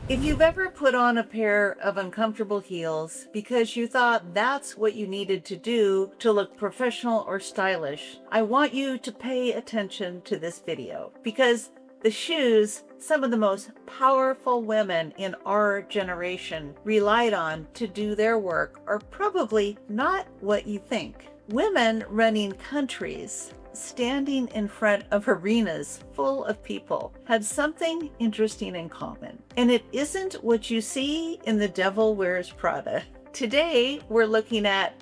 If you've ever put on a pair of uncomfortable heels because you thought that's what you needed to do to look professional or stylish, I want you to pay attention to this video because the shoes some of the most powerful women in our generation relied on to do their work are probably not what you think. Women running countries, standing in front of arenas full of people, had something interesting in common. And it isn't what you see in The Devil Wears Prada. Today, we're looking at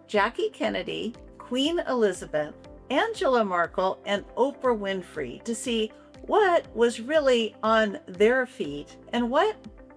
Jackie Kennedy, Queen Elizabeth, Angela Merkel, and Oprah Winfrey to see what was really on their feet and what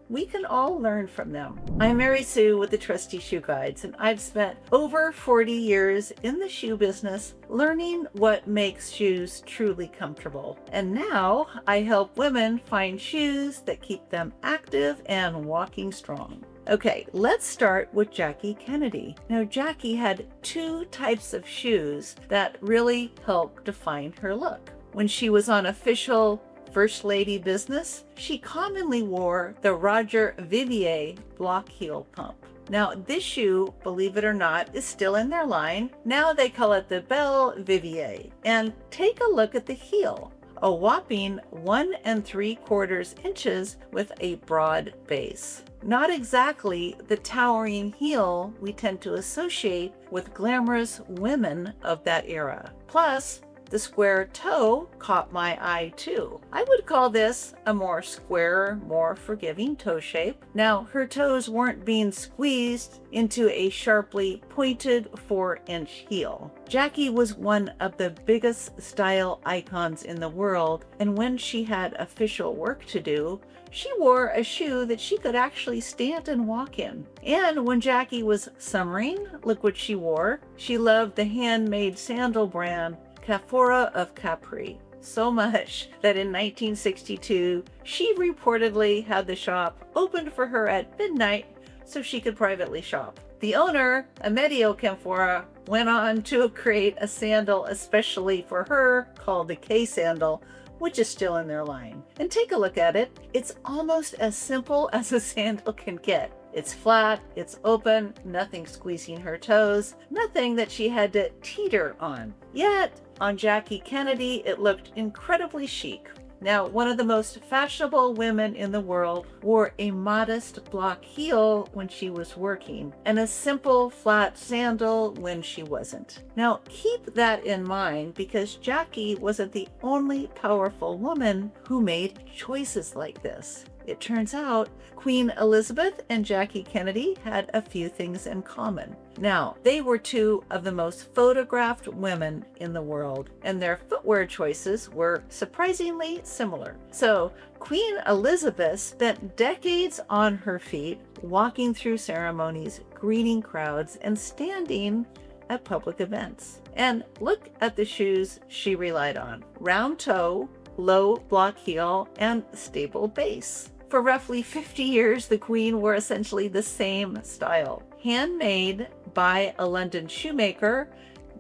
we can all learn from them. I'm Mary Sue with the Trusty Shoe Guides, and I've spent over 40 years in the shoe business learning what makes shoes truly comfortable. And now I help women find shoes that keep them active and walking strong. Okay, let's start with Jackie Kennedy. Now, Jackie had two types of shoes that really helped define her look. When she was on official First Lady business, she commonly wore the Roger Vivier block heel pump. Now, this shoe, believe it or not, is still in their line. Now they call it the Belle Vivier. And take a look at the heel, a whopping 1 3/4 inches with a broad base. Not exactly the towering heel we tend to associate with glamorous women of that era. Plus, the square toe caught my eye too. I would call this a more square, more forgiving toe shape. Now, her toes weren't being squeezed into a sharply pointed 4-inch heel. Jackie was one of the biggest style icons in the world, and when she had official work to do, she wore a shoe that she could actually stand and walk in. And when Jackie was summering, look what she wore. She loved the handmade sandal brand Capri of Capri so much that in 1962, she reportedly had the shop opened for her at midnight so she could privately shop. The owner, Amedeo Camphora, went on to create a sandal especially for her called the K sandal, which is still in their line. And take a look at it. It's almost as simple as a sandal can get. It's flat, it's open, nothing squeezing her toes, nothing that she had to teeter on. Yet, on Jackie Kennedy, it looked incredibly chic. Now, one of the most fashionable women in the world wore a modest block heel when she was working and a simple flat sandal when she wasn't. Now, keep that in mind because Jackie wasn't the only powerful woman who made choices like this. It turns out Queen Elizabeth and Jackie Kennedy had a few things in common. Now, they were two of the most photographed women in the world, and their footwear choices were surprisingly similar. So, Queen Elizabeth spent decades on her feet, walking through ceremonies, greeting crowds, and standing at public events. And look at the shoes she relied on: round toe, low block heel, and stable base. For roughly 50 years, the Queen wore essentially the same style. Handmade by a London shoemaker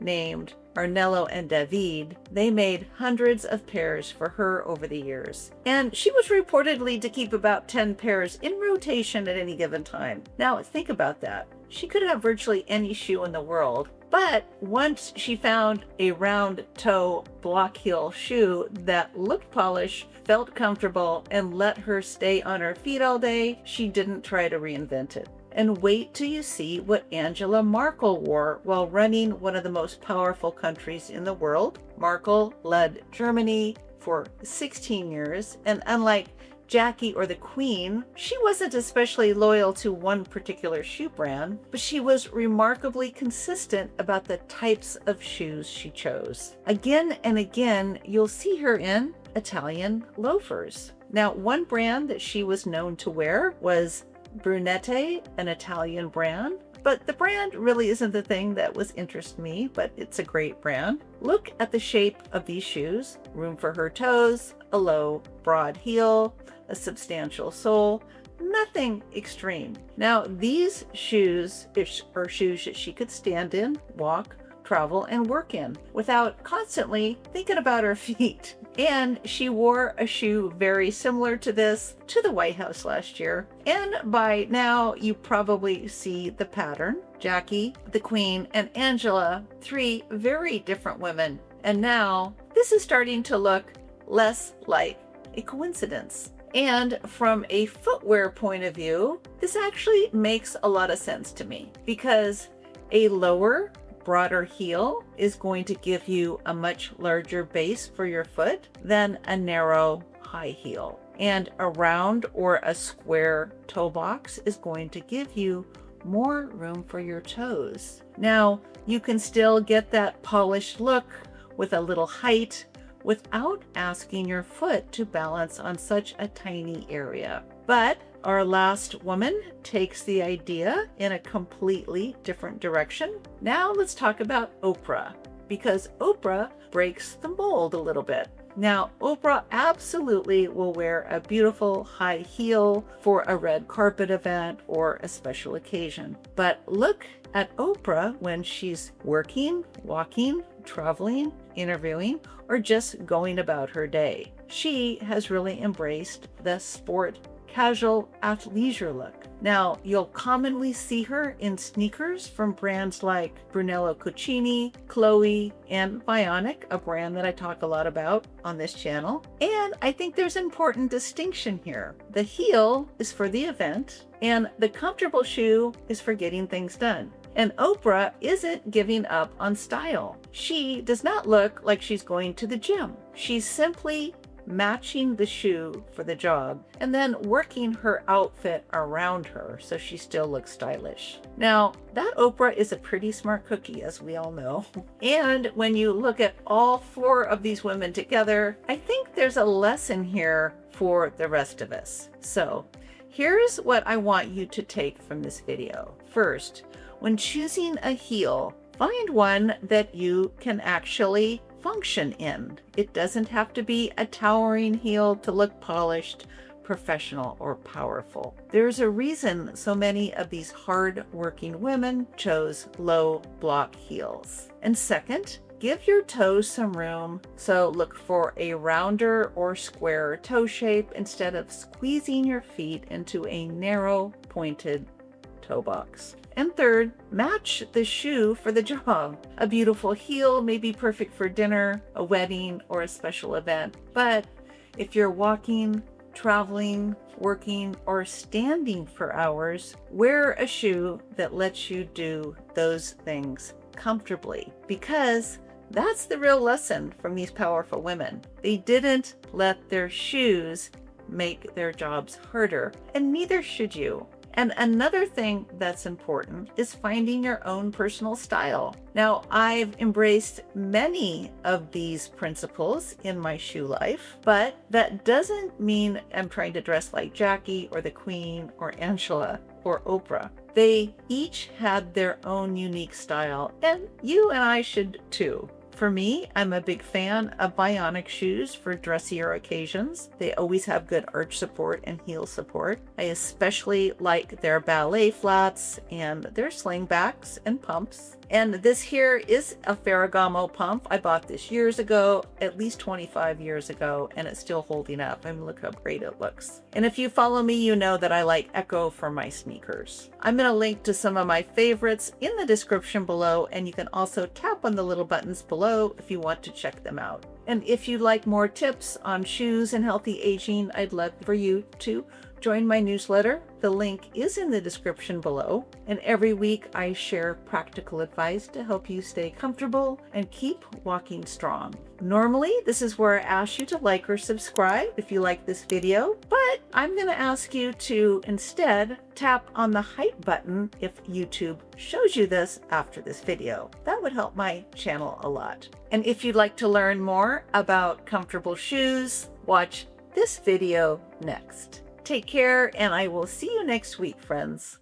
named Arnello and David, they made hundreds of pairs for her over the years. And she was reportedly to keep about 10 pairs in rotation at any given time. Now, think about that. She could have virtually any shoe in the world. But once she found a round toe block heel shoe that looked polished, felt comfortable, and let her stay on her feet all day, she didn't try to reinvent it. And wait till you see what Angela Merkel wore while running one of the most powerful countries in the world. Merkel led Germany for 16 years, and unlike Jackie or the Queen, she wasn't especially loyal to one particular shoe brand, but she was remarkably consistent about the types of shoes she chose. Again and again, you'll see her in Italian loafers. Now, one brand that she was known to wear was Brunette, an Italian brand. But the brand really isn't the thing that was interesting me, but it's a great brand. Look at the shape of these shoes. Room for her toes, a low, broad heel, a substantial sole, nothing extreme. Now, these shoes are shoes that she could stand in, walk, travel, and work in without constantly thinking about her feet. And she wore a shoe very similar to this to the White House last year. And by now, you probably see the pattern. Jackie, the Queen, and Angela, three very different women. And now this is starting to look less like a coincidence. And from a footwear point of view, this actually makes a lot of sense to me because a lower, broader heel is going to give you a much larger base for your foot than a narrow high heel. And a round or a square toe box is going to give you more room for your toes. Now, you can still get that polished look with a little height without asking your foot to balance on such a tiny area. But our last woman takes the idea in a completely different direction. Now let's talk about Oprah, because Oprah breaks the mold a little bit. Now, Oprah absolutely will wear a beautiful high heel for a red carpet event or a special occasion. But look at Oprah when she's working, walking, traveling, interviewing, or just going about her day. She has really embraced the sport casual athleisure look. Now, you'll commonly see her in sneakers from brands like Brunello Cucini, Chloe, and Vionic, a brand that I talk a lot about on this channel. And I think there's an important distinction here. The heel is for the event, and the comfortable shoe is for getting things done. And Oprah isn't giving up on style. She does not look like she's going to the gym. She's simply matching the shoe for the job and then working her outfit around her so she still looks stylish. Now, that Oprah is a pretty smart cookie, as we all know. And when you look at all four of these women together, I think there's a lesson here for the rest of us. So here's what I want you to take from this video. First, when choosing a heel, find one that you can actually function in. It doesn't have to be a towering heel to look polished, professional, or powerful. There's a reason so many of these hard-working women chose low block heels. And second, give your toes some room. So look for a rounder or square toe shape instead of squeezing your feet into a narrow, pointed toe box. And third, match the shoe for the job. A beautiful heel may be perfect for dinner, a wedding, or a special event. But if you're walking, traveling, working, or standing for hours, wear a shoe that lets you do those things comfortably, because that's the real lesson from these powerful women. They didn't let their shoes make their jobs harder, and neither should you. And another thing that's important is finding your own personal style. Now, I've embraced many of these principles in my shoe life, but that doesn't mean I'm trying to dress like Jackie or the Queen or Angela or Oprah. They each had their own unique style, and you and I should too. For me, I'm a big fan of Vionic shoes for dressier occasions. They always have good arch support and heel support. I especially like their ballet flats and their slingbacks and pumps. And this here is a Ferragamo pump. I bought this years ago, at least 25 years ago, and it's still holding up. I mean, look how great it looks. And if you follow me, you know that I like ECCO for my sneakers. I'm going to link to some of my favorites in the description below, and you can also tap on the little buttons below if you want to check them out. And if you'd like more tips on shoes and healthy aging, I'd love for you to join my newsletter. The link is in the description below. And every week I share practical advice to help you stay comfortable and keep walking strong. Normally, this is where I ask you to like or subscribe if you like this video, but I'm going to ask you to instead tap on the hype button if YouTube shows you this after this video. That would help my channel a lot. And if you'd like to learn more about comfortable shoes, watch this video next. Take care, and I will see you next week, friends.